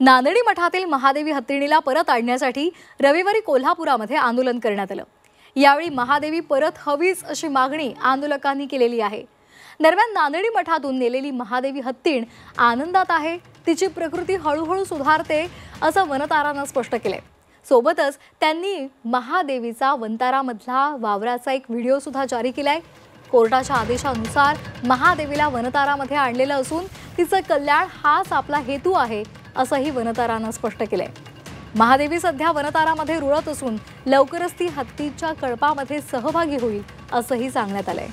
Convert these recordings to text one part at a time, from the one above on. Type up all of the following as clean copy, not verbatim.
नांदणी मठातील महादेवी हत्तीणीला परत आणण्यासाठी रविवारी कोल्हापुरामध्ये आंदोलन करण्यात आलं। यावेळी महादेवी परत हवीच अशी मागणी आंदोलकांनी केलेली आहे। दरम्यान नांदणी मठातून नेलेली महादेवी हत्तीण आनंदात आहे, तिची प्रकृती हळूहळू सुधारते असं वनतारानं स्पष्ट केलंय। सोबतच त्यांनी महादेवीचा वनतारामधला वावराचा एक व्हिडिओ सुद्धा जारी केलाय। कोर्टाच्या आदेशानुसार महादेवीला वनतारामध्ये आणलेलं असून तिचं कल्याण हाच आपला हेतू आहे असंही वनतारानं स्पष्ट केलंय। महादेवी सध्या वनतारामध्ये रुळत असून लवकरच ती हत्तीच्या कळपामध्ये सहभागी होईल असंही सांगण्यात आलंय।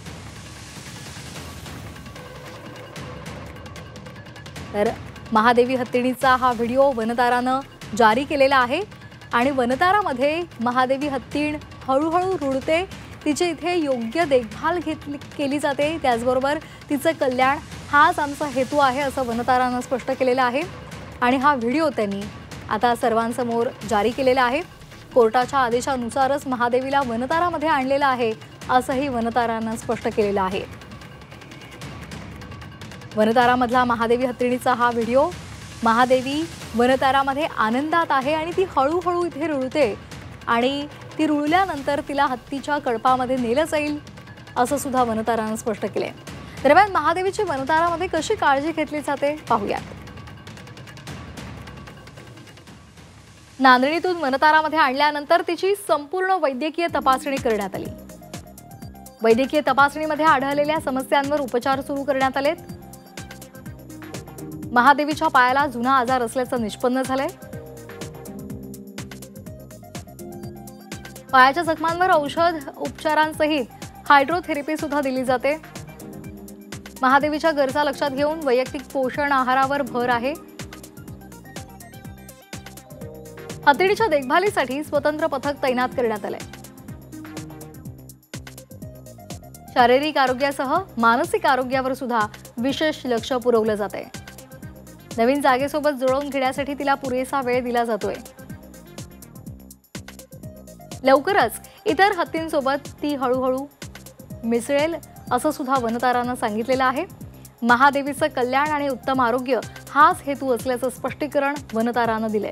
तर महादेवी हत्तीणीचा हा व्हिडिओ वनतारानं जारी केलेला आहे आणि वनतारामध्ये महादेवी हत्तीण हळूहळू रुळते, तिचे इथे योग्य देखभाल केली जाते, त्याचबरोबर तिचं कल्याण हाच आमचा हेतू आहे असं वनतारानं स्पष्ट केलेलं आहे। आणि हा व्हिडिओ त्यांनी आता सर्वांसमोर जारी केलेला आहे। कोर्टाच्या आदेशानुसारच महादेवीला वनतारामध्ये आणलेलं आहे असंही वनतारानं स्पष्ट केलेलं आहे। वनतारामधला महादेवी हत्तीणीचा हा व्हिडिओ, महादेवी वनतारामध्ये आनंदात आहे आणि ती हळूहळू इथे रुळते आणि ती रुळल्यानंतर तिला हत्तीच्या कळपामध्ये नेलं जाईल असं सुद्धा वनतारानं स्पष्ट केलंय। दरम्यान महादेवीची वनतारामध्ये कशी काळजी घेतली जाते पाहूयात। नांदणीतून वनतारामध्ये आणल्यानंतर तिची संपूर्ण वैद्यकीय तपासणी करण्यात आली। वैद्यकीय तपासणीमध्ये आढळलेल्या समस्यांवर उपचार सुरू करण्यात आलेत। महादेवीच्या पायाला जुना आजार असल्याचं निष्पन्न झालंय। पायाच्या जखमांवर औषध उपचारांसहित हायड्रोथेरपी सुद्धा दिली जाते। महादेवीच्या गरजा लक्षात घेऊन वैयक्तिक पोषण आहारावर भर आहे। हत्तीणीच्या देखभालीसाठी स्वतंत्र पथक तैनात करण्यात आलंय। शारीरिक आरोग्यासह मानसिक आरोग्यावर सुद्धा विशेष लक्ष पुरवलं जातंय। नवीन जागेसोबत जुळवून घेण्यासाठी तिला पुरेसा वेळ दिला जातोय। लवकरच इतर हत्तींसोबत ती हळूहळू मिसळेल असं सुद्धा वनतारानं सांगितलेलं आहे। महादेवीचं कल्याण आणि उत्तम आरोग्य हाच हेतू असल्याचं स्पष्टीकरण वनतारानं दिलंय।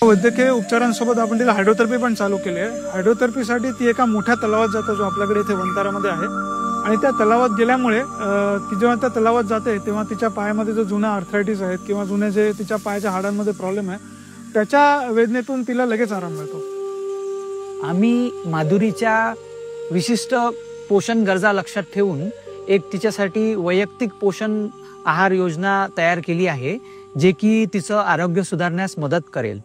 वैद्यकीय उपचारांसोबत आपण तिला हायड्रोथेरपी पण चालू केली आहे। हायड्रोथेरपीसाठी ती एका मोठ्या तलावात जाते जो आपल्याकडे इथे वनतारामध्ये आहे आणि त्या तलावात गेल्यामुळे ती जेव्हा त्या तलावात जाते तेव्हा तिच्या पायामध्ये जो जुना आर्थरायटिस आहेत किंवा जुने जे तिच्या पायाच्या हाडांमध्ये प्रॉब्लेम आहे त्याच्या वेदनेतून तिला लगेच आराम मिळतो। आम्ही माधुरीच्या विशिष्ट पोषण गरजा लक्षात ठेवून एक तिच्यासाठी वैयक्तिक पोषण आहार योजना तयार केली आहे, जे की तिचं आरोग्य सुधारण्यास मदत करेल।